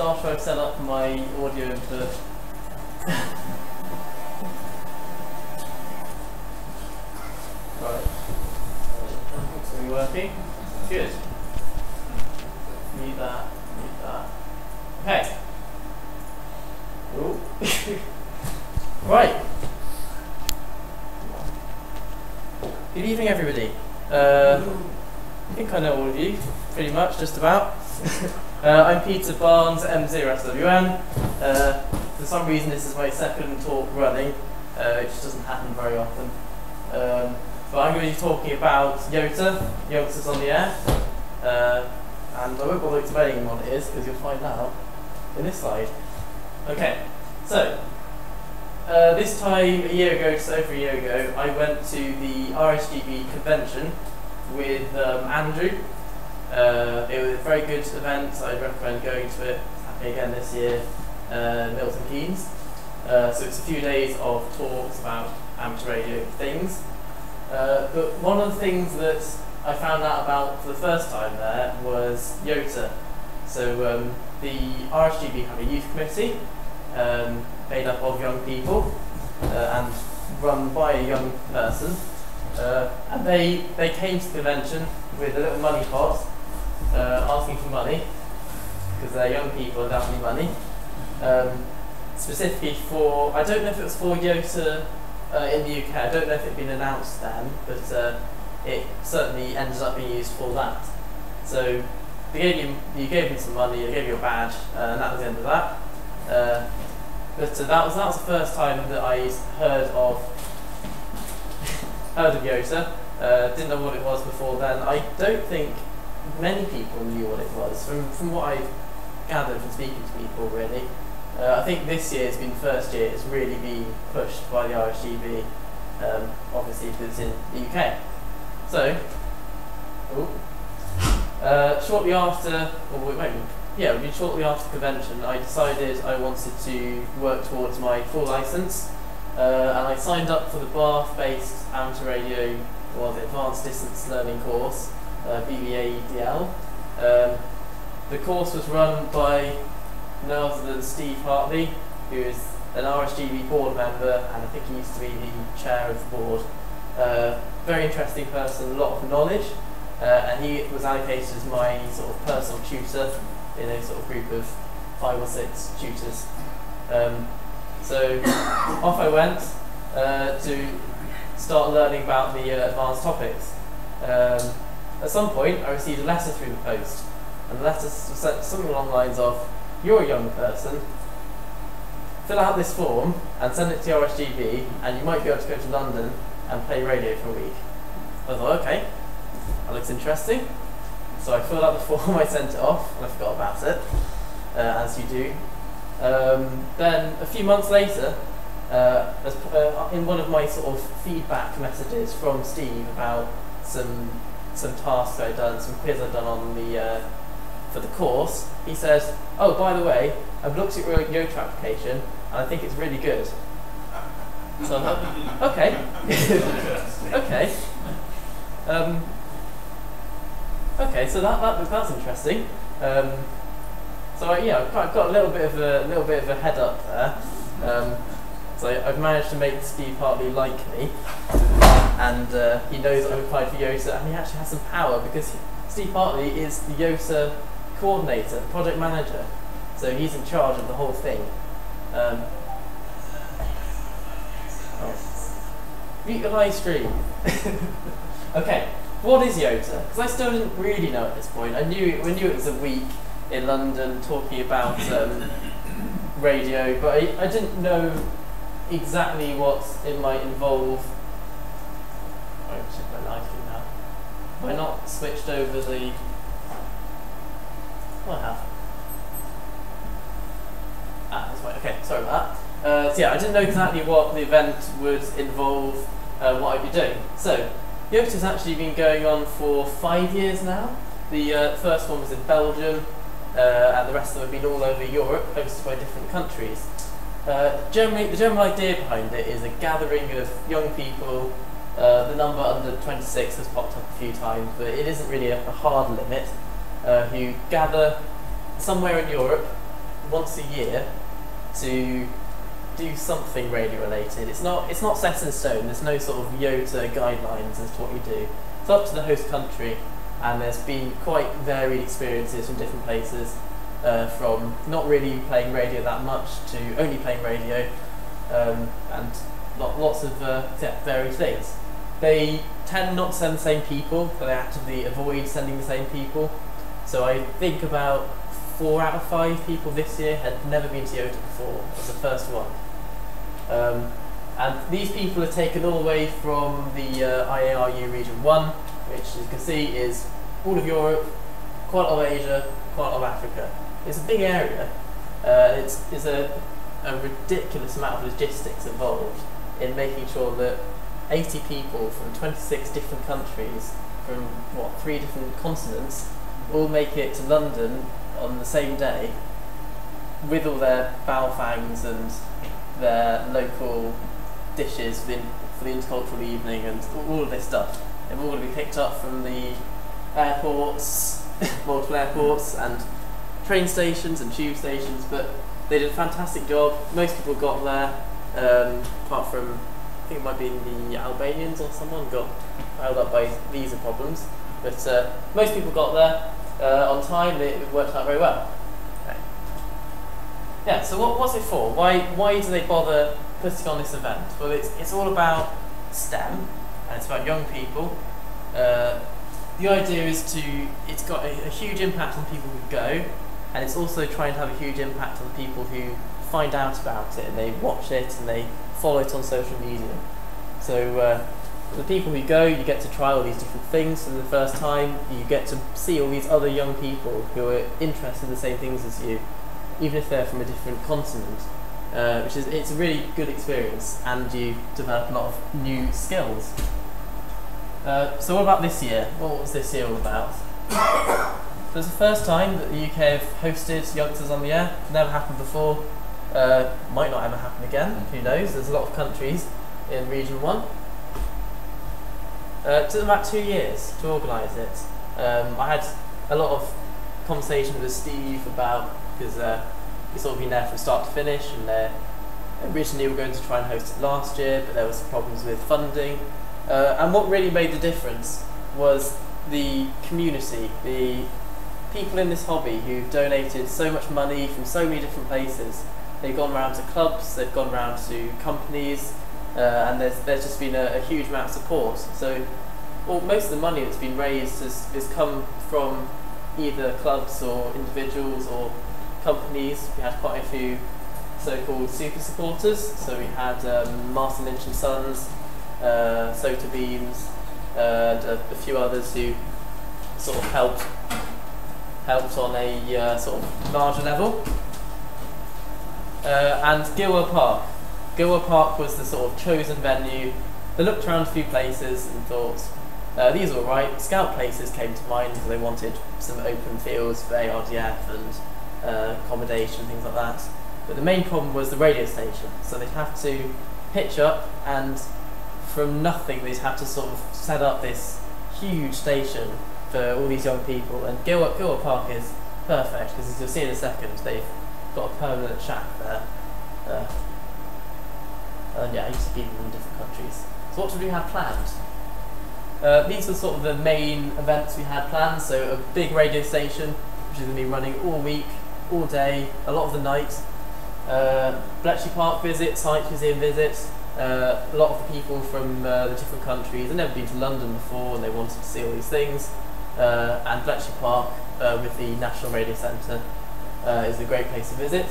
after I've set up my audio input. Right. Looks to be working. Good. Mute that. Mute that. Okay. Ooh. Right. Good evening, everybody. I think I know all of you, pretty much, just about. I'm Peter Barnes, M0SWN. For some reason, this is my second talk running. It just doesn't happen very often. But I'm going to be talking about YOTA, Youngsters on the Air. And I won't bother explaining what it is, because you'll find out in this slide. Okay, so this time, a year ago, just over a year ago, I went to the RSGB convention with Andrew. It was a very good event. I'd recommend going to it. It's happening again this year, Milton Keynes. So it's a few days of talks about amateur radio things. But one of the things that I found out about for the first time there was YOTA. So the RSGB have a youth committee made up of young people and run by a young person. And they came to the convention with a little money pot, asking for money, because they're young people and don't have any money. Specifically for, I don't know if it was for YOTA in the UK, I don't know if it had been announced then, but it certainly ended up being used for that. So you gave them some money, they gave you a badge, and that was the end of that. But that was the first time that I heard of YOTA. Didn't know what it was before then. I don't think many people knew what it was, from what I've gathered from speaking to people, really. I think this year has been the first year it's really been pushed by the RSGB, obviously because it's in the UK. So, shortly after, shortly after convention, I decided I wanted to work towards my full license, and I signed up for the Bath-based amateur radio, Advanced Distance Learning course, BBADL. The course was run by no other than Steve Hartley, who is an RSGB board member, and I think he used to be the chair of the board. Very interesting person, a lot of knowledge, and he was allocated as my sort of personal tutor in a sort of group of 5 or 6 tutors. So off I went to start learning about the advanced topics. At some point I received a letter through the post, and the letter said something along the lines of, "You're a young person, fill out this form and send it to the RSGB, and you might be able to go to London and play radio for a week." I thought, okay, that looks interesting. So I filled out the form, I sent it off, and I forgot about it, as you do. Then a few months later, in one of my sort of feedback messages from Steve about some tasks I'd done, some quiz I'd done on the for the course, he says, "Oh, by the way, I've looked at your YOTA application, and I think it's really good." So I thought, okay, okay. Okay, so that's interesting. So I've got a little bit of a head up there. So I've managed to make Steve Hartley like me, and he knows I've applied for YOTA, and he actually has some power because Steve Hartley is the YOTA coordinator, project manager. So he's in charge of the whole thing. Mute your live stream. Okay. What is YOTA? Because I still didn't really know at this point. We knew it was a week in London talking about radio, but I didn't know exactly what it might involve. I check my live stream now. Have I not switched over the? Oh, I have. That's right. Okay, sorry about that. So yeah, I didn't know exactly what the event would involve, what I'd be doing. So. YOTA's actually been going on for 5 years now. The first one was in Belgium, and the rest of them have been all over Europe, hosted by different countries. The general idea behind it is a gathering of young people. The number under 26 has popped up a few times, but it isn't really a hard limit, who gather somewhere in Europe once a year to do something radio related. It's not set in stone. There's no sort of YOTA guidelines as to what you do. It's up to the host country, and there's been quite varied experiences from different places, from not really playing radio that much to only playing radio, and lots of varied things. They tend not to send the same people, but they actively avoid sending the same people. So I think about 4 out of 5 people this year had never been to YOTA before. It was the first one. And these people are taken all the way from the IARU Region 1, which as you can see is all of Europe, quite a lot of Asia, quite a lot of Africa. It's a big area. It's a ridiculous amount of logistics involved in making sure that 80 people from 26 different countries, from 3 different continents, all make it to London on the same day with all their balfangs and their local dishes for the intercultural evening and all of this stuff. They've all got to be picked up from the airports, multiple airports and train stations and tube stations, but they did a fantastic job. Most people got there, apart from, I think it might be the Albanians or someone got held up by visa problems, but most people got there on time. It worked out very well. Okay. Yeah, so what's it for? Why do they bother putting on this event? Well, it's all about STEM, and it's about young people. The idea is it's got a huge impact on people who go, and it's also trying to have a huge impact on people who find out about it and they watch it and they follow it on social media. So for the people who go, you get to try all these different things for the first time. You get to see all these other young people who are interested in the same things as you, even if they're from a different continent, it's a really good experience, and you develop a lot of new skills. So what about this year? What was this year all about? So it's the first time that the UK have hosted Youngsters on the Air. Never happened before. Might not ever happen again. Who knows? There's a lot of countries in Region 1. It took about 2 years to organise it. I had a lot of conversation with Steve about, because he's sort of been there from start to finish, and originally we were going to try and host it last year, but there was problems with funding. And what really made the difference was the community, the people in this hobby who've donated so much money from so many different places. They've gone around to clubs, they've gone around to companies, and there's just been a huge amount of support. So most of the money that's been raised has come from either clubs or individuals or companies. We had quite a few so-called super supporters. So we had Martin Lynch and Sons, Sota Beams, and a few others who sort of helped on a sort of larger level. And Gilwell Park. Gilwell Park was the sort of chosen venue. They looked around a few places and thought, these are alright. Scout places came to mind because they wanted some open fields for ARDF and accommodation, things like that. But the main problem was the radio station. So they'd have to pitch up, and from nothing they'd have to sort of set up this huge station for all these young people. And Gilwell Park is perfect because, as you'll see in a second, they've got a permanent shack there. And yeah, I used to be in different countries. So what did we have planned? These were sort of the main events we had planned. So a big radio station, which is going to be running all week, all day, a lot of the night. Bletchley Park visit, Science Museum visit. A lot of the people from the different countries had never been to London before and they wanted to see all these things. And Bletchley Park with the National Radio Centre is a great place to visit.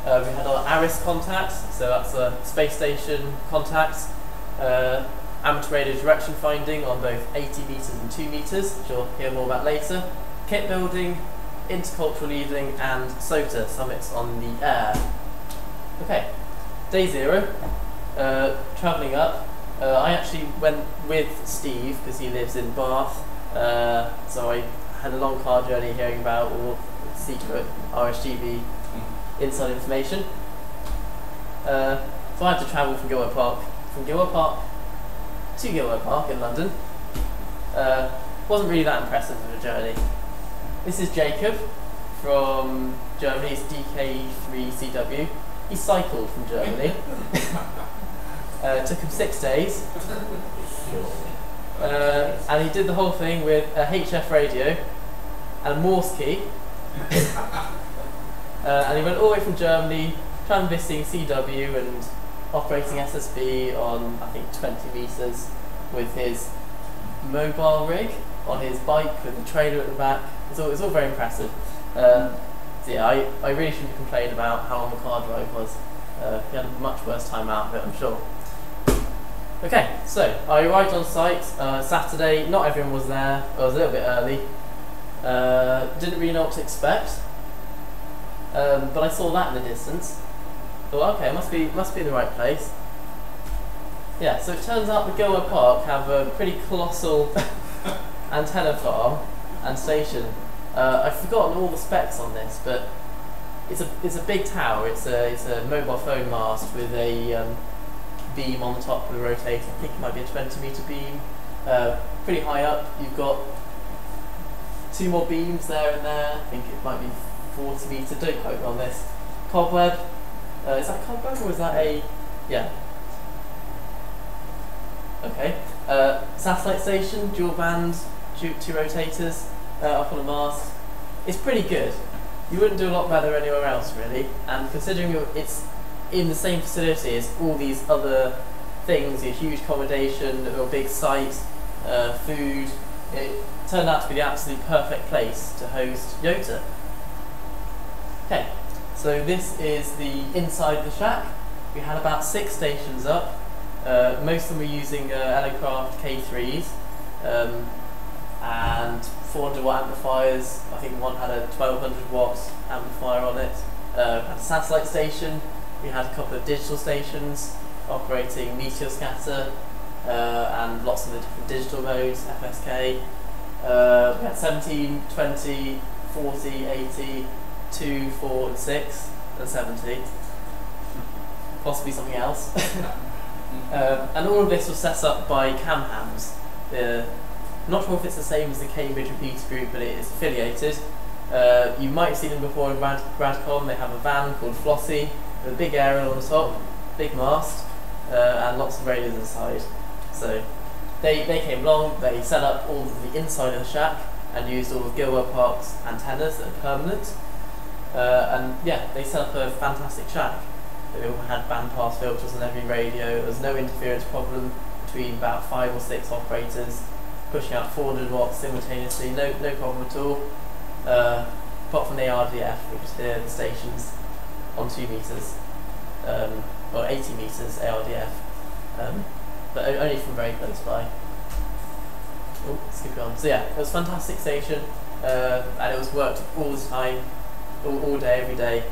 We had our ARIS contacts, so that's a space station contacts. Amateur radio direction finding on both 80 metres and 2 metres, which you'll hear more about later. Kit building, intercultural evening, and SOTA summits on the air. Okay, day 0, travelling up. I actually went with Steve because he lives in Bath, so I had a long car journey hearing about all secret RSGB inside information. So I had to travel from Gilwell Park to Gilwell Park in London. Wasn't really that impressive of a journey. This is Jacob from Germany. It's DK3CW. He cycled from Germany. It took him 6 days. And he did the whole thing with a HF radio and a Morse key. And he went all the way from Germany, canvassing CW and operating SSB on, I think, 20 metres with his mobile rig on his bike with the trailer at the back. It's all very impressive. So yeah, I really shouldn't complain about how long the car drive was. He had a much worse time out of it, I'm sure. Okay, so I arrived on site Saturday. Not everyone was there. I was a little bit early. Didn't really know what to expect, but I saw that in the distance. Thought, okay, must be in the right place. Yeah, so it turns out the Goa Park have a pretty colossal antenna farm and station. I've forgotten all the specs on this, but it's a big tower. It's a mobile phone mast with a beam on the top of the rotator. I think it might be a 20-metre beam. Pretty high up. You've got 2 more beams there and there. I think it might be 40 metre. Don't quote me on this. Cobweb. Is that cobweb or is that a? Yeah. Okay. Satellite station, dual band, 2 rotators up on a mast. It's pretty good. You wouldn't do a lot better anywhere else, really. And considering it's in the same facility as all these other things, your huge accommodation, a big site, food, it turned out to be the absolutely perfect place to host YOTA. Okay, so this is the inside of the shack. We had about 6 stations up. Most of them were using Elecraft K3s and 400 watt amplifiers. I think one had a 1200 watt amplifier on it. Had a satellite station. We had a couple of digital stations operating meteor scatter and lots of the different digital modes, FSK. We had 17, 20, 40, 80, 2, 4 and 6 and 70. Possibly something else. And all of this was set up by CamHams. Not sure if it's the same as the Cambridge Repeater Group, but it is affiliated. You might have seen them before in Radcom. They have a van called Flossie with a big aerial on the top, big mast, and lots of radios inside. So they came along, they set up all of the inside of the shack and used all of Gilwell Park's antennas that are permanent. And yeah, they set up a fantastic shack. They all had bandpass filters on every radio. There was no interference problem between about 5 or 6 operators pushing out 400 watts simultaneously. No problem at all. Apart from the ARDF, we could hear the stations on 2 meters, or 80 meters ARDF, but only from very close by. Oh, skip on. So yeah, it was a fantastic station, and it was worked all the time, all day, every day.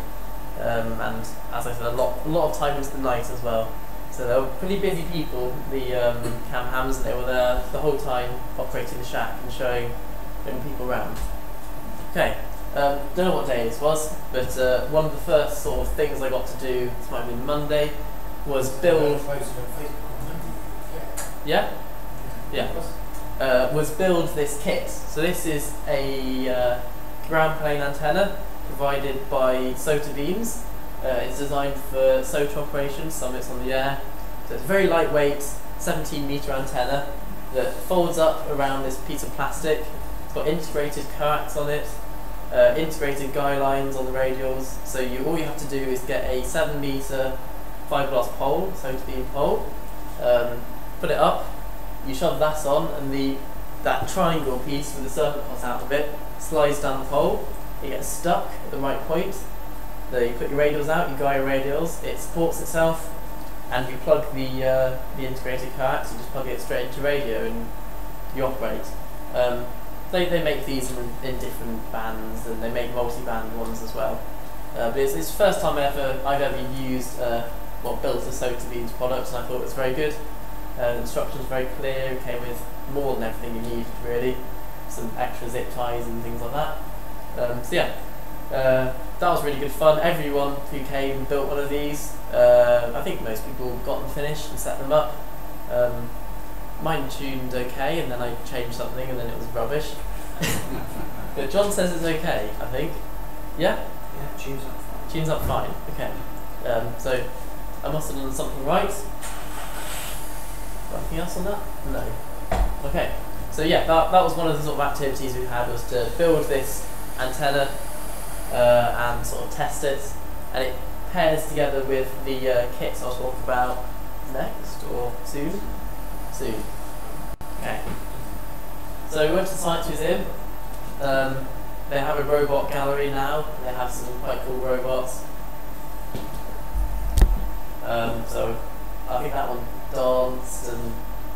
And as I said, a lot of time into the night as well. So they were pretty busy people, the CamHams, and they were there the whole time operating the shack and showing people around. Okay, don't know what day this was, but one of the first sort of things I got to do, this might have been Monday, was build. Yeah? Yeah. Was build this kit. So this is a ground plane antenna provided by SOTA beams. It's designed for SOTA operations, some of it's on the air. So it's a very lightweight 17 metre antenna that folds up around this piece of plastic. It's got integrated coax on it, integrated guy lines on the radials. So all you have to do is get a 7 metre fiberglass pole, SOTA beam pole, put it up, you shove that on, and that triangle piece with the circle cut out of it slides down the pole. It gets stuck at the right point. So you put your radials out, you guy your radials, it supports itself, and you plug the integrated coax, you just plug it straight into radio and you operate. They make these in different bands, and they make multi-band ones as well. But it's the first time I've ever used built a SOTA Beams product, and I thought it was very good. The instructions were very clear, it came with more than everything you needed really, some extra zip ties and things like that. So yeah, that was really good fun. Everyone who came built one of these. I think most people got them finished and set them up. Mine tuned okay, and then I changed something and then it was rubbish. But John says it's okay, I think. Yeah? Yeah, tunes up fine. Tunes up fine. Okay. So I must have done something right. Anything else on that? No. Okay. So yeah, that was one of the sort of activities we had, was to build this antenna and sort of test it, and it pairs together with the kits I'll talk about next, or soon. Soon. Okay. So we went to the Science Museum. They have a robot gallery now. They have some quite cool robots. So I think that one danced, and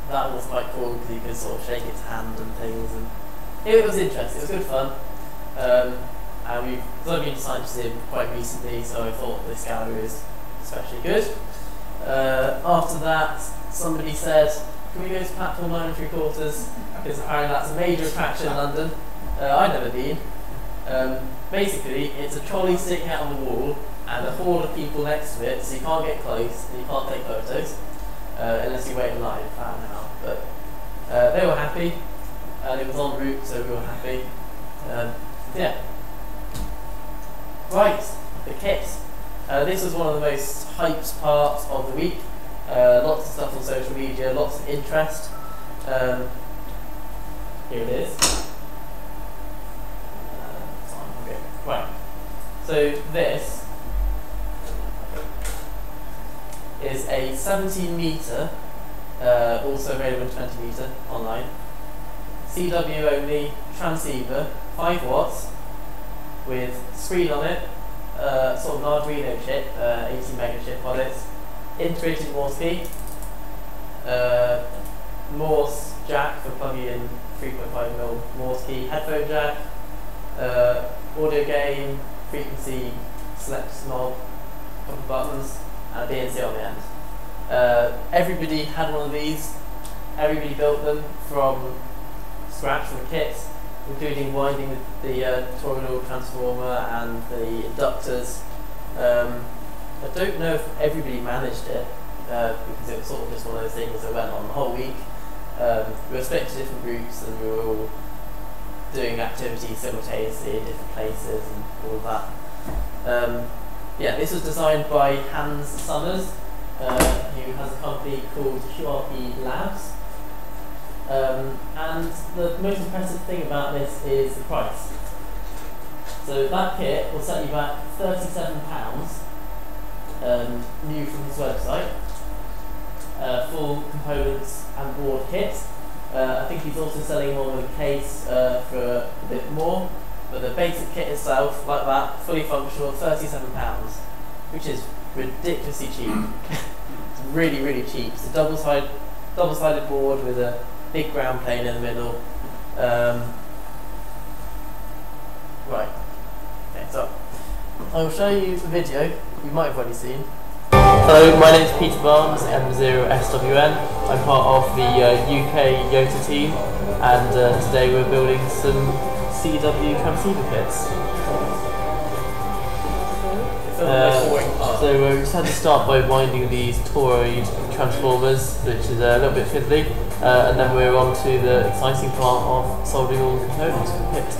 that was quite cool because you could sort of shake its hand and things, and it was interesting. It was good fun. And I've been to Science Museum quite recently, so I thought this gallery was especially good. After that, somebody said, "Can we go to Platform 9 3/4? Because apparently that's a major attraction in London. I've never been. Basically, it's a trolley sticking out on the wall and a horde of people next to it, so you can't get close and you can't take photos unless you wait in line for an hour. But they were happy, and it was en route, so we were happy. Yeah. Right, the kit. This was one of the most hyped parts of the week. Lots of stuff on social media, lots of interest. Here it is. Okay. Right. So this is a 17 metre, also available in 20 metre online. CW only transceiver, 5 watts, with screen on it, sort of an Arduino chip, 80 mega chip on it, integrated Morse key, Morse jack for plugging in 3.5mm Morse key, headphone jack, audio gain, frequency select knob, couple of buttons, and a BNC on the end. Everybody had one of these. Everybody built them from scratch, from the kit, including winding the toroidal transformer and the inductors. I don't know if everybody managed it, because it was sort of just one of those things that went on the whole week. We were split into different groups, and we were all doing activities simultaneously in different places and all of that. Yeah, this was designed by Hans Summers, who has a company called QRP Labs. And the most impressive thing about this is the price. So that kit will set you back £37, new from his website. Full components and board kit. I think he's also selling one with a case for a bit more, but the basic kit itself, like that, fully functional, £37, which is ridiculously cheap. It's really, really cheap. It's a double-sided board with a big ground plane in the middle. Right. Okay, so I will show you a video you might have already seen. Hello, my name is Peter Barnes, M0SWN. I'm part of the UK YOTA team, and today we're building some CW transceiver kits. So we just had to start by winding these toroid transformers, which is a little bit fiddly, and then we're on to the exciting part of soldering all the components for the kit.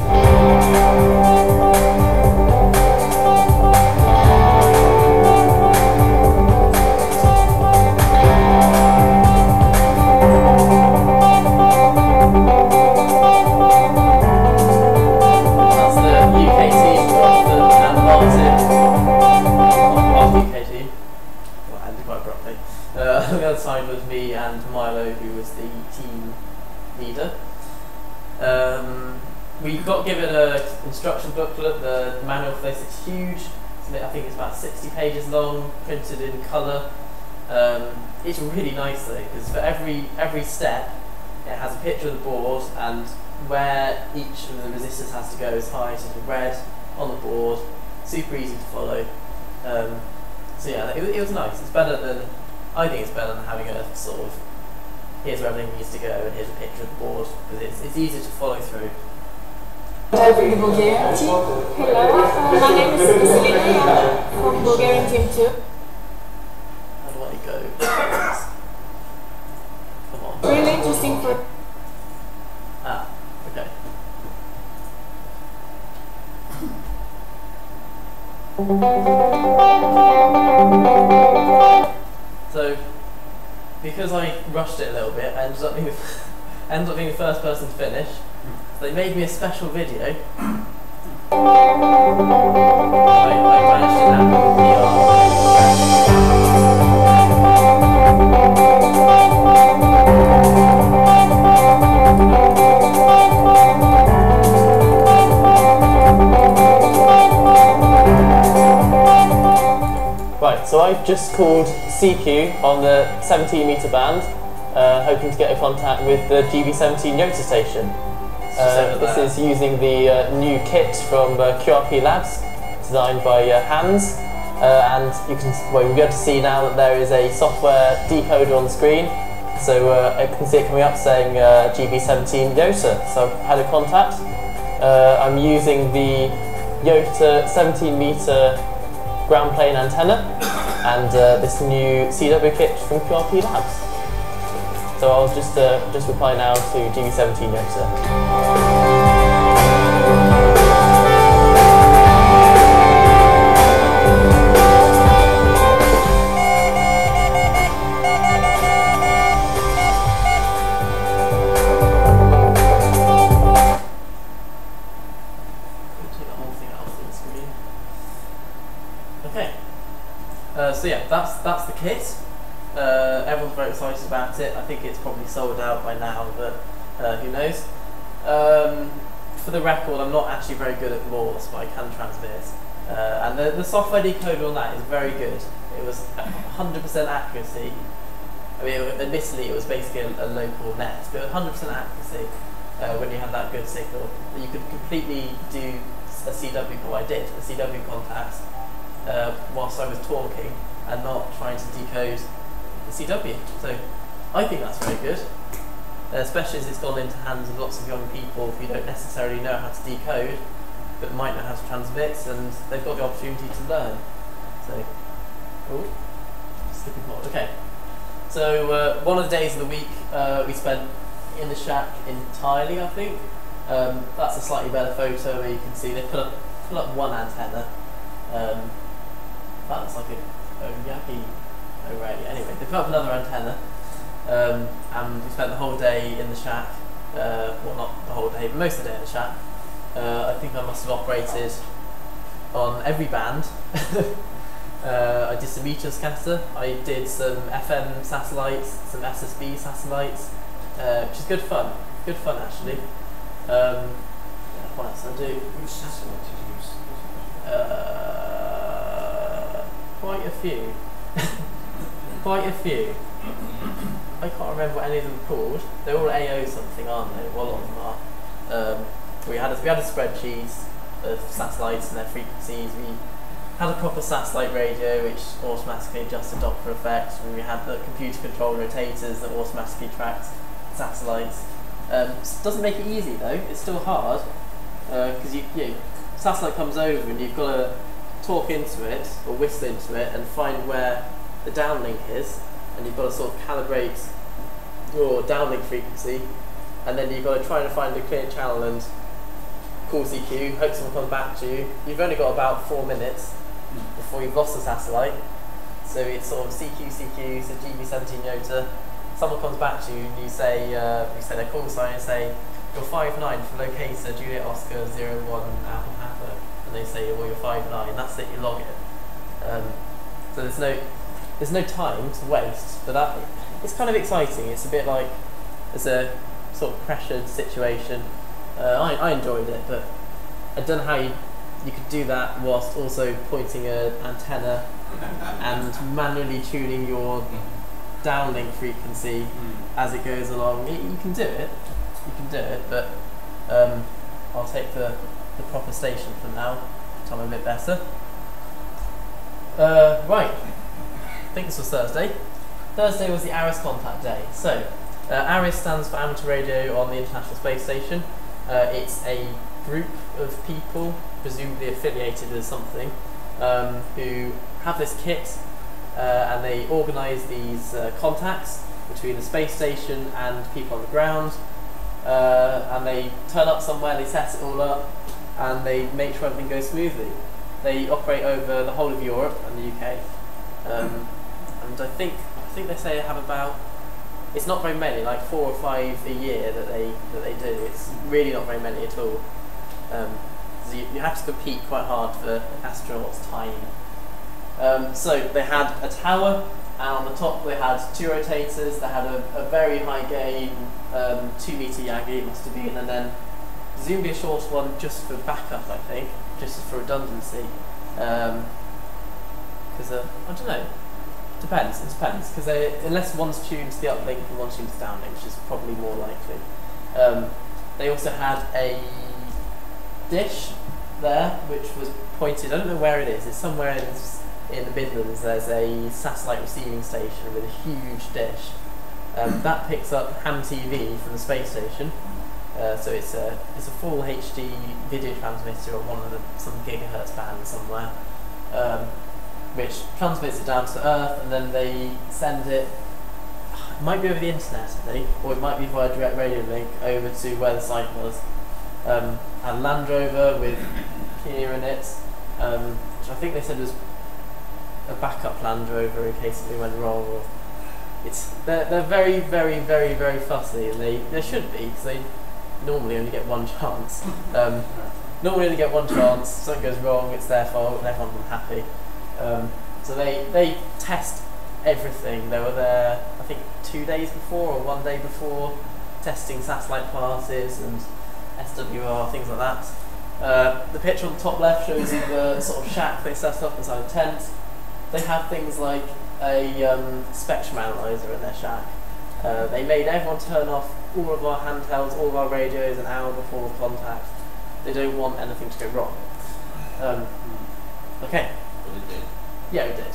On the other side was me and Milo, who was the team leader. We got given an instruction booklet. The manual for this is huge. I think it's about 60 pages long, printed in colour. It's really nice though, because for every step it has a picture of the board and where each of the resistors has to go is highlighted in red on the board. Super easy to follow. So yeah, it was nice. It's better than, I think it's better than having a sort of, here's where everything needs to go and here's a picture of the board, because it's easier to follow through. The Bulgarian team. Hello, my name is Vasilina. I'm from Bulgarian team too. How do I go? Come on. Really interesting for. Okay. So, because I rushed it a little bit, I ended up being the first person to finish. So they made me a special video. I managed to nab Right, so I've just called CQ on the 17-metre band, hoping to get a contact with the GB17 YOTA station. This is using the new kit from QRP Labs, designed by Hans, and you can you'll be able to see now that there is a software decoder on the screen. So I can see it coming up saying GB17 YOTA. So I've had a contact. I'm using the YOTA 17-metre ground plane antenna and this new CW kit from QRP Labs. So I'll just reply now to GB17 YOTA. Okay, so yeah, that's the kit. Everyone's very excited about it. I think it's probably sold out by now, but who knows. For the record, I'm not actually very good at Morse, but I can transmit. And the software decoder on that is very good. It was 100% accuracy. I mean, admittedly, it was basically a local net, but 100% accuracy when you had that good signal. You could completely do a CW call. I did a CW contact whilst I was talking and not trying to decode the CW. So I think that's very good, especially as it's gone into hands of lots of young people who don't necessarily know how to decode but might know how to transmit, and they've got the opportunity to learn. So, slipping forward. Okay. So one of the days of the week we spent in the shack entirely, I think. That's a slightly better photo where you can see they put up one antenna. That looks like a Yaki O'Reilly. Anyway, they put up another antenna, and we spent the whole day in the shack. Well, not the whole day, but most of the day in the shack. I think I must have operated on every band. I did some meter scatter. I did some FM satellites, some SSB satellites, which is good fun. Good fun actually. What else did I do? Which satellite did you use? Quite a few. Quite a few. I can't remember what any of them are called. They're all AO something, aren't they? Well, a lot of them are. We had a spreadsheet of satellites and their frequencies. We had a proper satellite radio which automatically adjusted Doppler effects. We had the computer controlled rotators that automatically tracked satellites. Doesn't make it easy though. It's still hard because satellite comes over and you've got to talk into it or whistle into it and find where the downlink is, and you've got to sort of calibrate your downlink frequency, and then you've got to try and find a clear channel and call CQ, hope someone comes back to you. You've only got about 4 minutes before you've lost the satellite, so it's sort of CQ, so GB17 YOTA. Someone comes back to you and you say their call sign and say, you're 5'9" for locator Juliet Oscar 01 Apple Papa, and they say, well, you're 5'9", that's it, you log it. So there's no time to waste, but it's kind of exciting. It's a bit like, it's a sort of pressured situation. I enjoyed it, but I don't know how you could do that whilst also pointing an antenna and manually tuning your downlink frequency as it goes along. You can do it, but I'll take the proper station for now, so I'm a bit better. Right, I think this was Thursday. Thursday was the ARIS contact day. So, ARIS stands for Amateur Radio on the International Space Station. It's a group of people, presumably affiliated with something, who have this kit and they organise these contacts between the space station and people on the ground, and they turn up somewhere, they set it all up, and they make sure everything goes smoothly. They operate over the whole of Europe and the UK, and I think they say they have about, it's not very many, like 4 or 5 a year that they do. It's really not very many at all. So you have to compete quite hard for astronauts' time. So they had a tower, and on the top they had 2 rotators. They had a very high gain 2-meter Yagi, it must have been, and then presumably a short one just for backup, I think, just for redundancy. Because I don't know. It depends, because unless one's tuned to the uplink and one's tuned to downlink, which is probably more likely. They also had a dish there, which was pointed, I don't know where it is, it's somewhere in the Midlands. There's a satellite receiving station with a huge dish. That picks up ham TV from the space station. So it's a full HD video transmitter on one of some gigahertz band somewhere, which transmits it down to Earth, and then they send it. It might be over the internet, I think, or it might be via direct radio link over to where the site was. And Land Rover with Kia in it, which I think they said was a backup Land Rover in case something went wrong. Or they're very, very, very, very fussy, and they should be, because they normally only get one chance. Something goes wrong, it's their fault, and everyone's unhappy. So they test everything. They were there, I think, 2 days before or 1 day before, testing satellite classes and SWR, things like that. The picture on the top left shows you the sort of shack they set up inside a tent. They have things like a spectrum analyzer in their shack. They made everyone turn off all of our handhelds, all of our radios an hour before contact. They don't want anything to go wrong. Okay. Well, it did. Yeah, it did.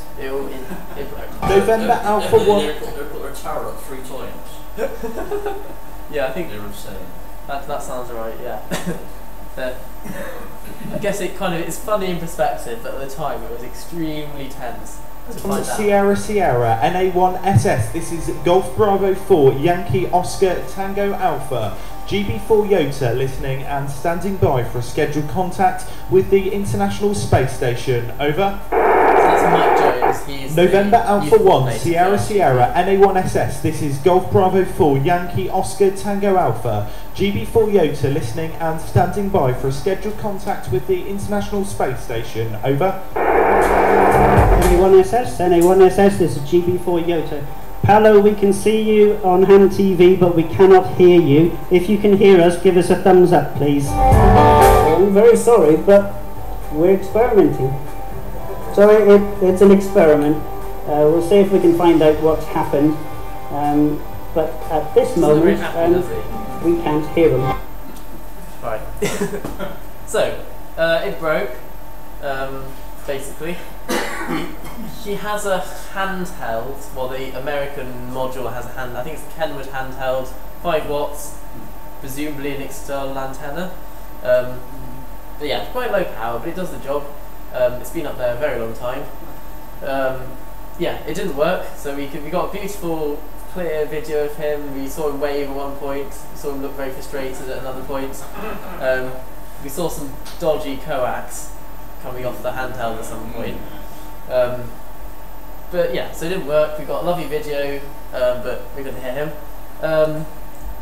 It broke. November Alpha 1. They put their tower up 3 times. Yeah, I think they were insane. that sounds right. Yeah. I guess it's funny in perspective, but at the time it was extremely tense. From Sierra Sierra, NA1SS, this is Golf Bravo 4, Yankee Oscar Tango Alpha, GB4 YOTA, listening and standing by for a scheduled contact with the International Space Station. Over. So that's Mike Jones. He's November Alpha 1, Sierra Sierra, NA1SS, this is Golf Bravo 4, Yankee Oscar Tango Alpha, GB4 YOTA, listening and standing by for a scheduled contact with the International Space Station. Over. NA1SS, this is GB4 YOTA. Paolo, we can see you on hand TV, but we cannot hear you. If you can hear us, give us a thumbs up, please. I'm very sorry, but we're experimenting. So it's an experiment. We'll see if we can find out what's happened. But at this moment, we can't hear them. Right. So, it broke, basically. He has a handheld, well, the American module has a hand, I think it's the Kenwood handheld, 5 watts, presumably an external antenna. But yeah, quite low power, but it does the job. It's been up there a very long time. Yeah, it didn't work, so we got a beautiful, clear video of him. We saw him wave at one point, we saw him look very frustrated at another point. We saw some dodgy coax coming off the handheld at some point. But yeah, so it didn't work. We got a lovely video, but we couldn't hear him.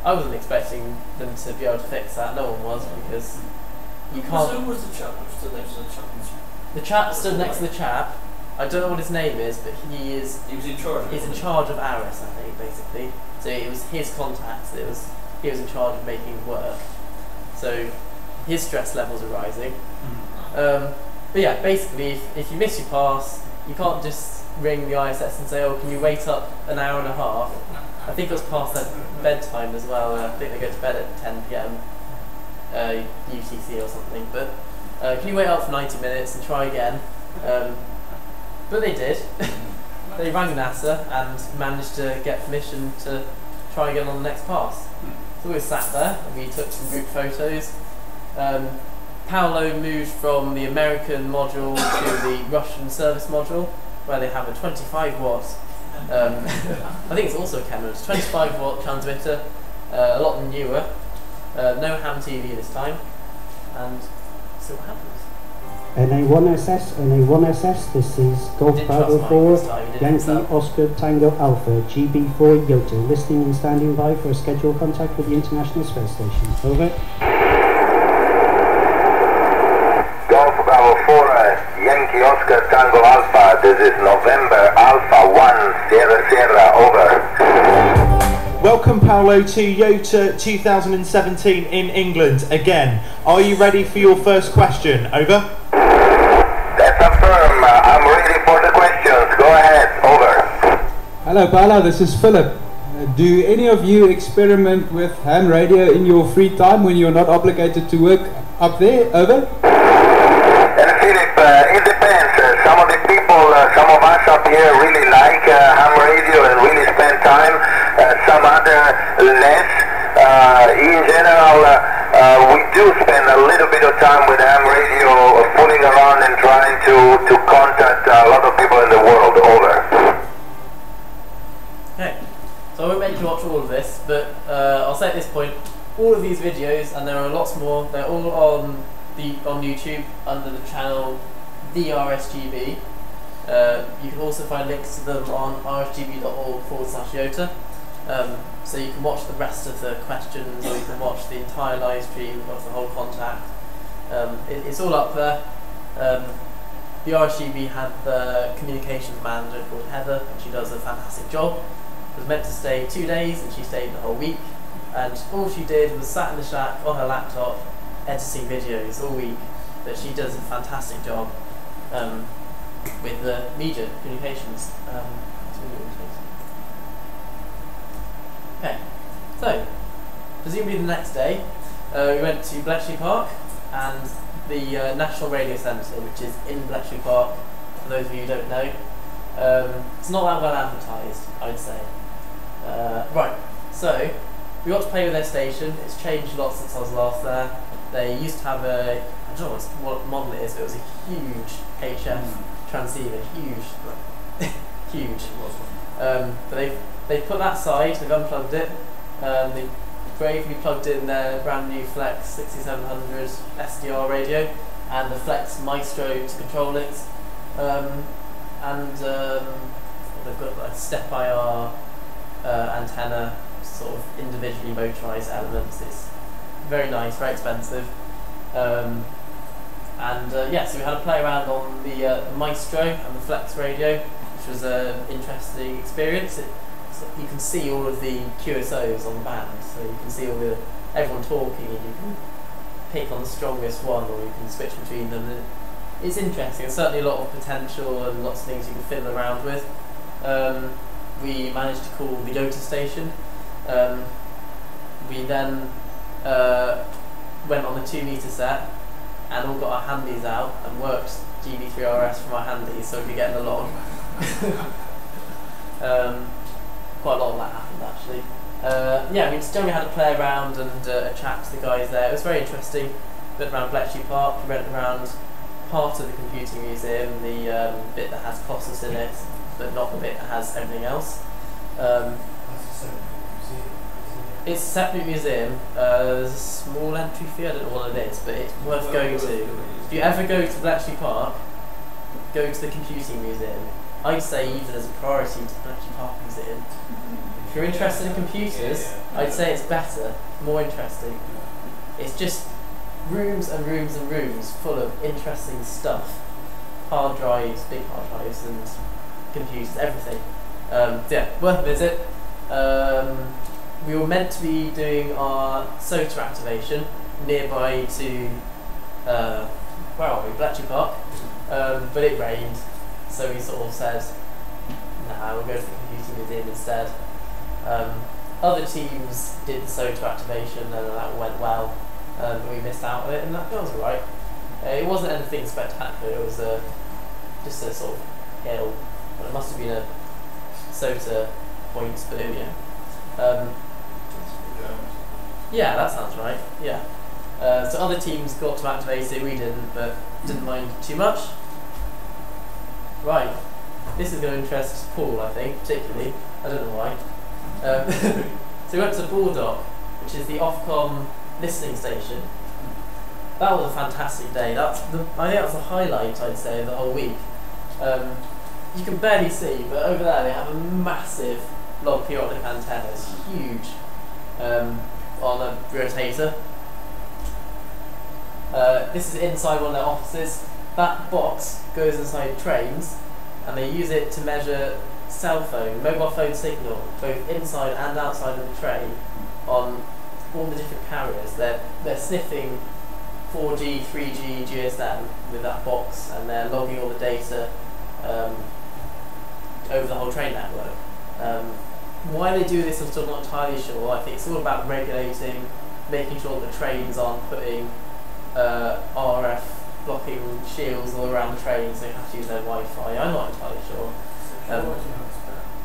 I wasn't expecting them to be able to fix that. No one was, because you can't. Who was the chap who stood next to the chap? The chap stood next to the chap. I don't know what his name is, but he was in charge. He's in charge of Aris, I think, basically. So it was his contact. He was in charge of making it work. So his stress levels are rising. But yeah, basically, if you miss your pass, you can't just ring the ISS and say, "Oh, can you wait up an hour and a half?" I think it was past their bedtime as well. I think they go to bed at 10 PM UTC or something. But can you wait up for 90 minutes and try again? But they did. They rang NASA and managed to get permission to try again on the next pass. So we sat there and we took some group photos. Paolo moved from the American module to the Russian service module, where they have a 25 watt, I think it's also a Kenwood, 25 watt transmitter, a lot newer, no ham TV this time, and see what happens. NA1SS, NA1SS, this is Golf Didn't Bravo trust Mike 4, this time, he did it Yankee himself. Oscar Tango Alpha, GB4 YOTA, listening and standing by for a scheduled contact with the International Space Station. Over. Golf Bravo 4, Yankee Oscar Tango Alpha, this is November Alpha 1, Sierra Sierra, over. Welcome, Paolo, to YOTA 2017 in England again. Are you ready for your first question? Over. That's affirm. I'm ready for the questions. Go ahead. Over. Hello Paolo, this is Philip. Do any of you experiment with ham radio in your free time when you're not obligated to work up there? Over. And Philip, it depends. Some of the people, some of us up here really like ham radio and really spend time. Some other less. In general, we do spend a little bit of time with ham radio, fooling around and trying to contact a lot of people in the world. Over. Okay, so I won't make you watch all of this, but I'll say at this point, all of these videos, and there are lots more, they're all on YouTube under the channel The RSGB. You can also find links to them on rsgb.org/YOTA. So you can watch the rest of the questions, or you can watch the entire live stream of the whole contact. It's all up there. The RSGB had the communications manager called Heather, and she does a fantastic job. Was meant to stay 2 days, and she stayed the whole week. And all she did was sat in the shack on her laptop, editing videos all week. But she does a fantastic job with the media communications. Okay, so presumably the next day we went to Bletchley Park and the National Radio Centre, which is in Bletchley Park, for those of you who don't know. It's not that well advertised, I'd say. Right, so we got to play with their station. It's changed a lot since I was last there. They used to have I don't know what model it is, but it was a huge HF transceiver, huge, huge. But they've put that aside, they've unplugged it, they've bravely plugged in their brand new Flex 6700 SDR radio and the Flex Maestro to control it, they've got a step IR antenna, sort of individually motorised elements. It's very nice, very expensive. Yeah, so we had a play around on the Maestro and the Flex radio, which was an interesting experience. You can see all of the QSOs on the band, so you can see everyone talking, and you can pick on the strongest one, or you can switch between them. And it's interesting. There's certainly a lot of potential and lots of things you can fiddle around with. We managed to call the YOTA station. We then went on the 2 meter set and all got our handies out and worked GB3RS from our handies so we could get in the log. Quite a lot of that happened actually. Yeah, we just generally had a play around and a chat to the guys there. It was very interesting. We went around Bletchley Park, we went around part of the computing museum, the bit that has Colossus in it, but not the bit that has everything else. It's a separate museum. There's a small entry fee, I don't know what it is, but it's worth going to. If you ever go to Bletchley Park, go to the computing museum. I'd say even as a priority to the Bletchley Park Museum. If you're interested in computers, I'd say it's better, more interesting. It's just rooms and rooms and rooms full of interesting stuff. Hard drives, big hard drives, and computers, everything. Yeah, worth a visit. We were meant to be doing our SOTA activation nearby to, where are we, Bletchley Park, but it rained, so we sort of said, nah, we'll go to the computing museum instead. Other teams did the SOTA activation and that went well, but we missed out on it, and that was alright. It wasn't anything spectacular, it was just a sort of hill. Well, it must have been a SOTA point, but yeah. Yeah, that sounds right, yeah. So other teams got to activate it, we didn't, but didn't mind too much. Right, this is going to interest Paul, I think, particularly. I don't know why. So we went to Baldock, which is the Ofcom listening station. that was a fantastic day. I think that's the highlight, I'd say, of the whole week. You can barely see, but over there they have a massive log periodic antenna. It's huge on a rotator. This is inside one of their offices. That box goes inside trains, and they use it to measure mobile phone signal, both inside and outside of the train, on all the different carriers. They're sniffing 4G, 3G, GSM with that box, and they're logging all the data over the whole train network. Why they do this, I'm still not entirely sure. I think it's all about regulating, making sure that the trains aren't putting RF blocking shields all around the train, so you have to use their Wi-Fi. I'm not entirely sure.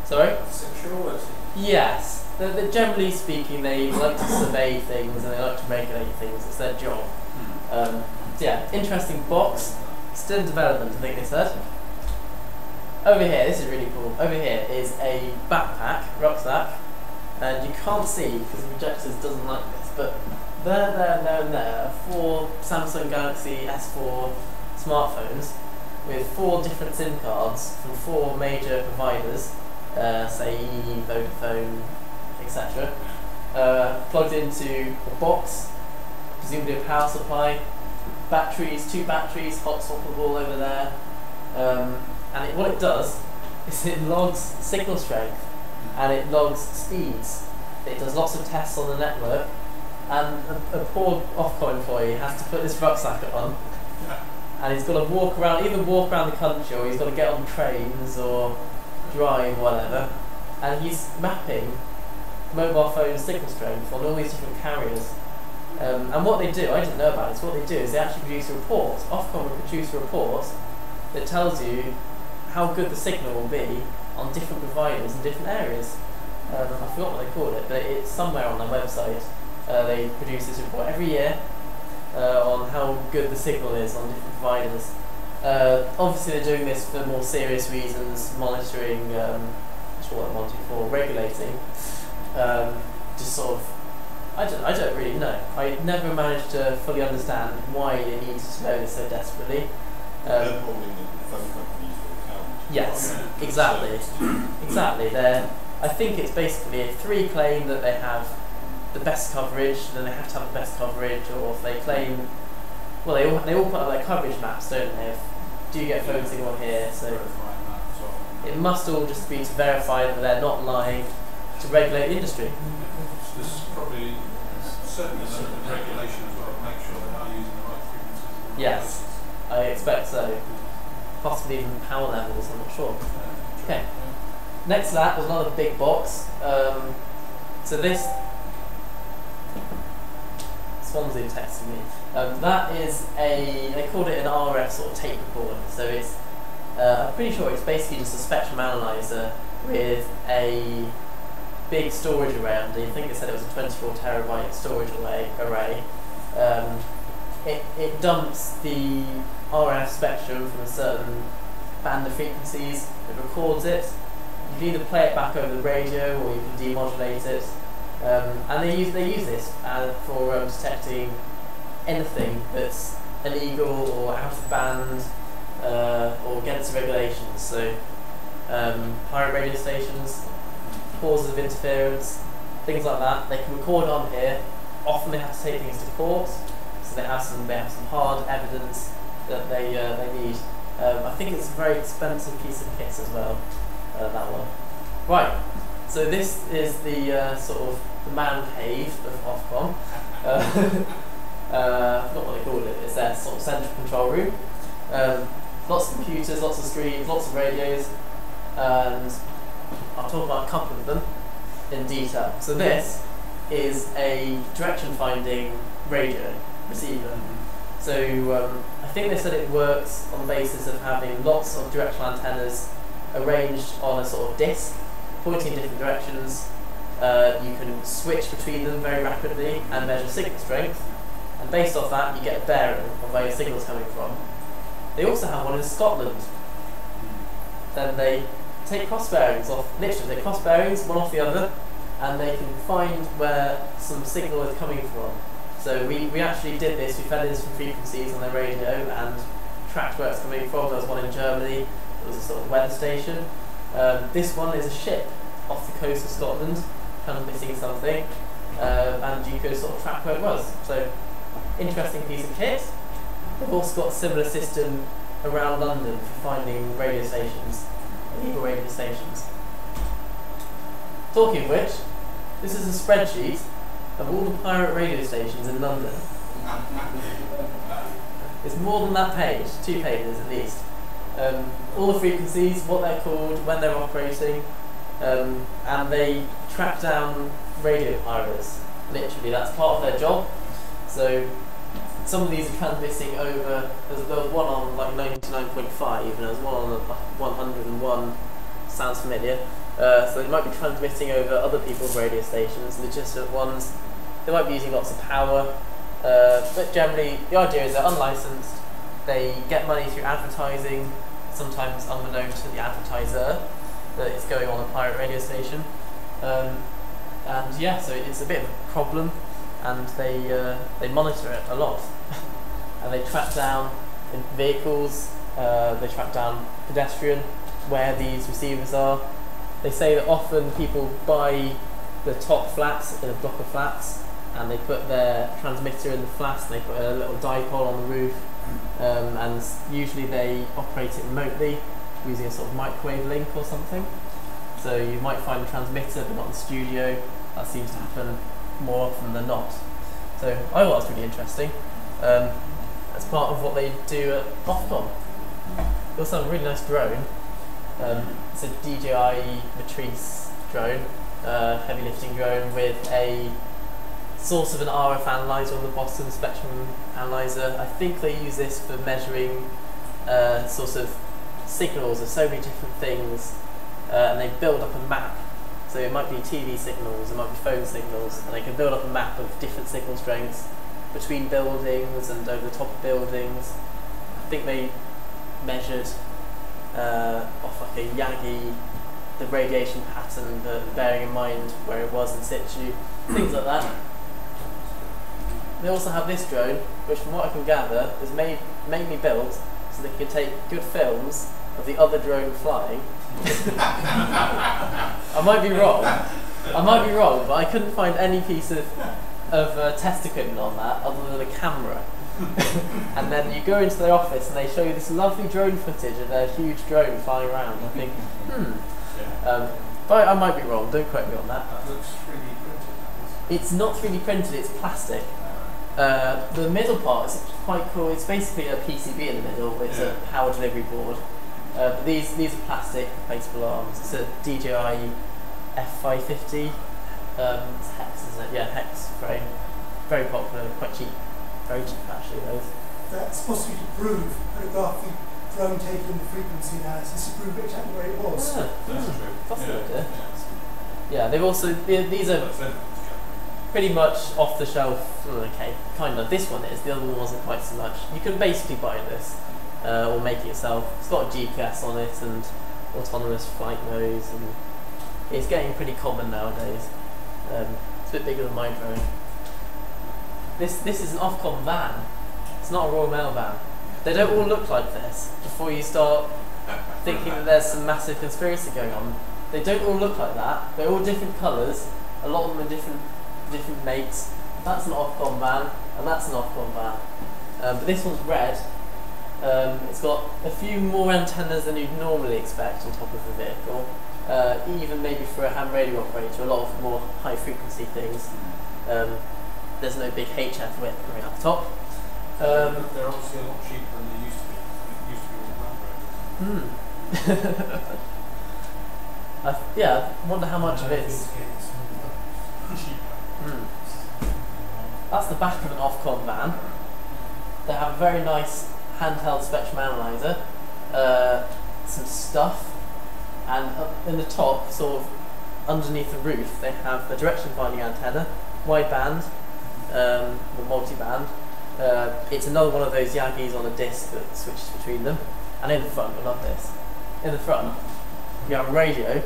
Sorry? Security. Yes. Generally speaking, they like to survey things and they like to regulate things. It's their job. So yeah, interesting box. Still in development, I think they said. Over here, this is really cool. Over here is a backpack, rucksack, and you can't see because the projectors doesn't like this, but there are 4 Samsung Galaxy S4 smartphones with 4 different SIM cards from 4 major providers, say EE, Vodafone, etc. Plugged into a box, presumably a power supply, batteries, 2 batteries, hot swappable over there, and what it does is it logs signal strength and it logs speeds. It does lots of tests on the network, and a poor Ofcom employee has to put this rucksack on, and he's got to walk around the country, or he's got to get on trains or drive, whatever, and he's mapping mobile phone signal strength on all these different carriers. And what they do, I didn't know about this, what they do is they actually produce a report. Ofcom will produce a report that tells you how good the signal will be on different providers in different areas. I forgot what they called it, but it's somewhere on their website. They produce this report every year on how good the signal is on different providers. Obviously they're doing this for more serious reasons, monitoring, that's what I'm wanting for, regulating. Just sort of, I don't really know. I never managed to fully understand why they needed to know this so desperately. They're holding the phone companies to account. Yes, exactly. Exactly. I think it's basically if 3 claim that they have the best coverage, then they have to have the best coverage, or if they claim, well, they all put up their coverage maps, don't they? Do you get phone signal here? So it must all just be to verify that they're not lying to regulate the industry. This is probably certainly a regulation as well to make sure they are using the right frequencies. Yes, I expect so. Possibly even power levels, I'm not sure. Okay. Next to that was another big box. So this Swansea texted me. That is they called it an RF sort of tape recorder. So it's I'm pretty sure it's basically just a spectrum analyzer with a big storage array under. I think it said it was a 24 terabyte storage array. It dumps the RF spectrum from a certain band of frequencies. It records it. You can either play it back over the radio or you can demodulate it. And they use this for detecting anything that's illegal or out of band or against regulations. So pirate radio stations, causes of interference, things like that. They can record on here. Often they have to take things to court, so they have some hard evidence that they need. I think it's a very expensive piece of kit as well. That one. Right. So this is the sort of the man cave of Ofcom. I forgot what they called it. It's their sort of central control room. Lots of computers, lots of screens, lots of radios, and I'll talk about a couple of them in detail. So this is a direction finding radio receiver. So I think they said it works on the basis of having lots of directional antennas arranged on a sort of disc, pointing in different directions. You can switch between them very rapidly and measure signal strength, and based off that you get a bearing of where your signal's coming from. They also have one in Scotland. Then they take cross bearings off, literally they cross bearings one off the other, and they can find where some signal is coming from. So we actually did this. We fed in some frequencies on their radio and tracked where it's coming from. There was one in Germany. It was a sort of weather station. This one is a ship off the coast of Scotland, kind of missing something, and you could sort of track where it was. So, interesting piece of kit. They've also got a similar system around London for finding radio stations, illegal radio stations. Talking of which, this is a spreadsheet of all the pirate radio stations in London. It's more than that page, 2 pages at least. All the frequencies, what they're called, when they're operating, and they track down radio pirates. Literally, that's part of their job. So some of these are transmitting over. There was one on like 99.5, and there was one on 101. Sounds familiar. So they might be transmitting over other people's radio stations, legitimate ones. They might be using lots of power, but generally the idea is they're unlicensed. They get money through advertising, sometimes unbeknown to the advertiser that it's going on a pirate radio station. And yeah, so it's a bit of a problem, and they monitor it a lot. And they track down in vehicles, they track down pedestrian, where these receivers are. They say that often people buy the top flats in a block of flats, and they put their transmitter in the flats, and they put a little dipole on the roof, and usually they operate it remotely using a sort of microwave link or something. So you might find the transmitter but not the studio. That seems to happen more often than not. So I thought that was really interesting. As part of what they do at Ofcom. They also have a really nice drone. It's a DJI Matrice drone, heavy lifting drone with a sort of an RF analyzer on the bottom, spectrum analyzer. I think they use this for measuring sort of signals of so many different things, and they build up a map. So it might be TV signals, it might be phone signals, and they can build up a map of different signal strengths between buildings and over the top of buildings. I think they measured off like a Yagi, the radiation pattern, but bearing in mind where it was in situ, things like that. They also have this drone, which from what I can gather is mainly built so they can take good films of the other drone flying. I might be wrong, but I couldn't find any piece of test equipment on that other than a camera. And then you go into their office and they show you this lovely drone footage of their huge drone flying around. I think, but I might be wrong, don't quote me on that. That looks 3D printed. It's not 3D printed, it's plastic. The middle part is quite cool. It's basically a PCB in the middle. It's a power delivery board. But these are plastic replaceable arms. It's a DJI F550. It's hex, isn't it? Yeah, hex frame. Very popular, quite cheap. Very cheap actually, those. That's supposed to be to prove photography drone taking the frequency analysis to prove exactly where it was. Ah, That's true. that's a good idea. Yeah, they've also these are pretty much off the shelf. Okay, kind of. This one is. The other one wasn't quite so much. You can basically buy this or make it yourself. It's got a GPS on it and autonomous flight modes, and it's getting pretty common nowadays. It's a bit bigger than my drone. This is an Ofcom van. It's not a Royal Mail van. They don't all look like this. Before you start thinking that there's some massive conspiracy going on, they don't all look like that. They're all different colours. A lot of them are different makes. That's an Ofcom van, and that's an Ofcom van. But this one's red. It's got a few more antennas than you'd normally expect on top of the vehicle. Even maybe for a ham radio operator, a lot of more high frequency things. There's no big HF whip going up top. They're obviously a lot cheaper than they used to be. It used to be all hand radios. Yeah, I wonder how much of it's... That's the back of an Ofcom van. They have a very nice handheld spectrum analyzer, some stuff, and up in the top, sort of underneath the roof, they have a direction finding antenna, wideband, or multi-band. It's another one of those Yagis on a disc that switches between them. And in the front, I love this. In the front, you have a radio,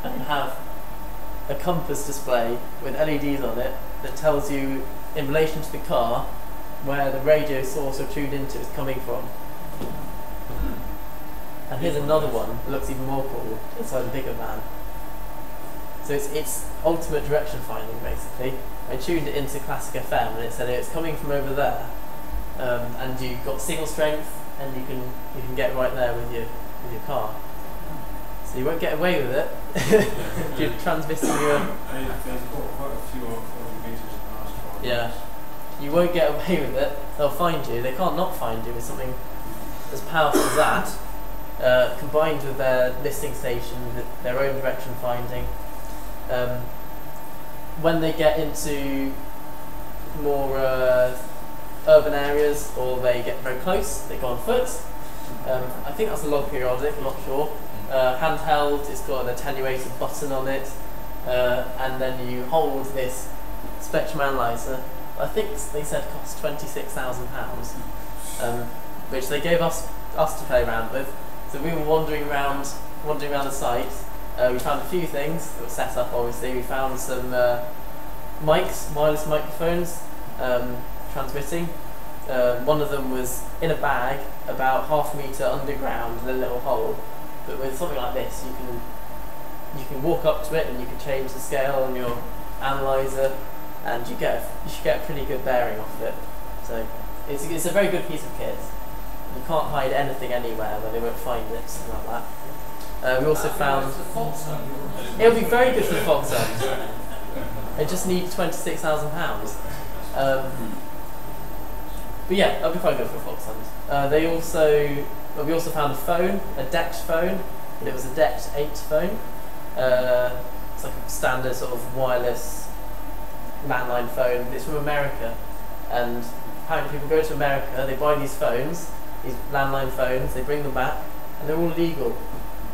and you have a compass display with LEDs on it that tells you in relation to the car where the radio source you're tuned into is coming from. And here's another one that looks even more cool inside a bigger van. So it's ultimate direction finding basically. I tuned it into Classic FM and it said it's coming from over there, and you've got signal strength and you can get right there with your car. So you won't get away with it. You're transmitting your. They've got quite a few meters past. Yeah. You won't get away with it. They'll find you. They can't not find you with something as powerful as that, combined with their listening station, their own direction finding. When they get into more urban areas or they get very close, they go on foot. I think that's a log periodic, I'm not sure. Handheld, it's got an attenuated button on it, and then you hold this spectrum analyzer. I think they said cost £26,000, which they gave us to play around with. So we were wandering around the site. We found a few things that were set up. Obviously, we found some mics, wireless microphones, transmitting. One of them was in a bag, about half a metre underground in a little hole. But with something like this, you can walk up to it and you can change the scale on your analyzer, and you should get a pretty good bearing off it. So it's a very good piece of kit. You can't hide anything anywhere where they won't find it, something like that. We also found it'll be very good for the fog zones. It just needs £26,000. But yeah, that'll be quite good for fog zones. We also found a phone, a DECT phone, but it was a DECT 8 phone. It's like a standard sort of wireless landline phone. It's from America, and apparently people go to America, they buy these phones, these landline phones, they bring them back, and they're all illegal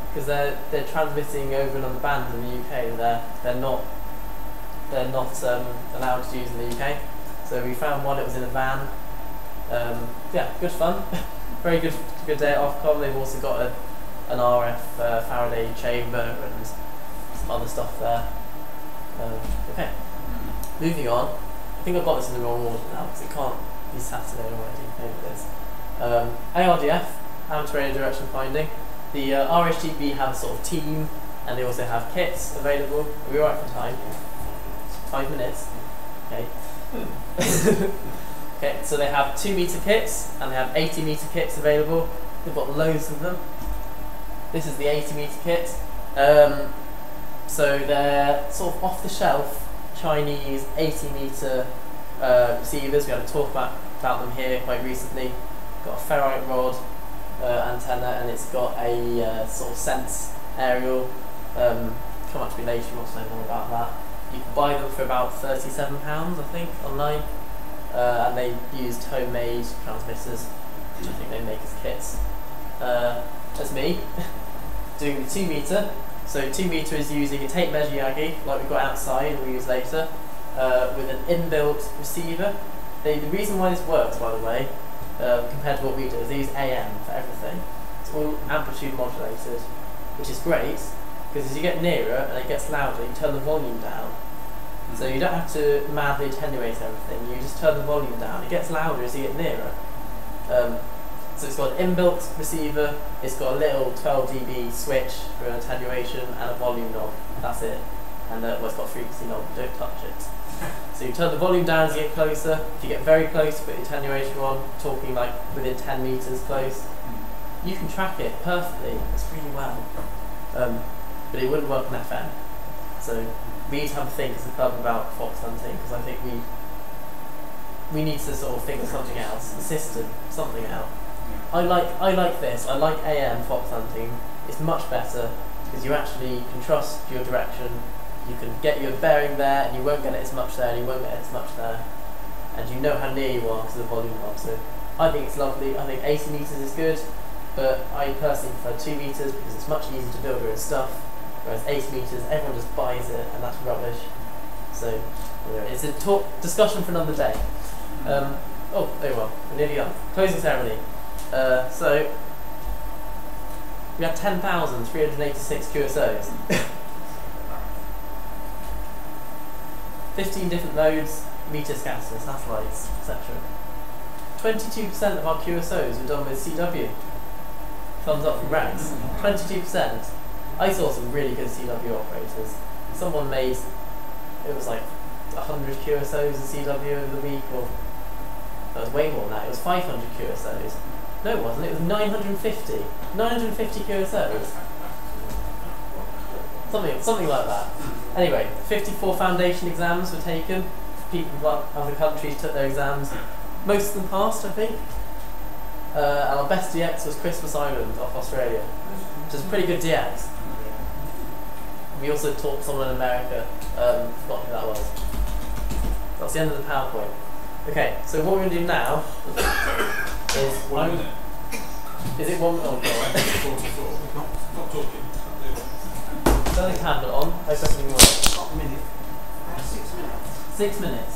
because they're transmitting over another band in the UK. They're not allowed to use in the UK. So we found one. It was in a van. Yeah, good fun. Very good day at Ofcom. They've also got an RF Faraday chamber and some other stuff there. Okay, moving on. I think I've got this in the wrong order now because it can't be Saturday already. Maybe it is. ARDF, amateur radio direction finding. The RHGB have a sort of team, and they also have kits available. Are we alright for time? 5 minutes. Okay. Okay, so they have 2 metre kits and they have 80 metre kits available. They've got loads of them. This is the 80 metre kit. So they're sort of off the shelf Chinese 80 metre receivers. We had a talk about them here quite recently. Got a ferrite rod antenna, and it's got a sort of sense aerial. Come up to me later if you want to know more about that. You can buy them for about £37, I think, online. And they used homemade transmitters, which I think they make as kits. That's me, doing the 2 metre. So 2 metre is using a tape measure Yagi, like we've got outside and we use later, with an inbuilt receiver. The reason why this works, by the way, compared to what we do, is they use AM for everything. It's all amplitude modulated, which is great, because as you get nearer and it gets louder, you turn the volume down. So you don't have to madly attenuate everything, you just turn the volume down. It gets louder as you get nearer. So it's got an inbuilt receiver, it's got a little 12 dB switch for attenuation and a volume knob, that's it. And well, it's got a frequency knob, don't touch it. So you turn the volume down as you get closer. If you get very close, put the attenuation on, talking like within 10 metres close. You can track it perfectly, it's really well. But it wouldn't work on FM. So we need to have a think as a club about fox hunting, because I think we need to sort of think of something else, a system, something out. I like this. I like AM fox hunting. It's much better because you actually can trust your direction. You can get your bearing there, and you won't get it as much there, and you won't get it as much there, and you know how near you are to the volume knob. So I think it's lovely. I think 80 metres is good, but I personally prefer 2 metres because it's much easier to build your own stuff. Whereas 8 metres, everyone just buys it, and that's rubbish. So it's a discussion for another day. Oh, there you are. We're nearly done. Closing ceremony. So we had 10,386 QSOs. 15 different modes, meter-scatter, satellites, etc. 22% of our QSOs were done with CW. Thumbs up from Rex. 22%. I saw some really good CW operators. Someone made, it was like 100 QSOs in CW over the week, or that was way more than that. It was 500 QSOs. No, it wasn't. It was 950. 950 QSOs. Something like that. Anyway, 54 foundation exams were taken. People from other countries took their exams. Most of them passed, I think. And our best DX was Christmas Island off Australia, which is a pretty good DX. We also taught someone in America. Forgot who that was. That's the end of the PowerPoint. Okay, so what we're going to do now is... 1 minute. Is it 1 minute? Oh, God. Not talking. Turn the candle on. I press any more. Not a minute. 6 minutes. 6 minutes.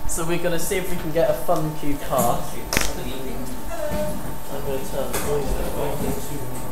So we're going to see if we can get a fun cue card. I'm going to turn the voice.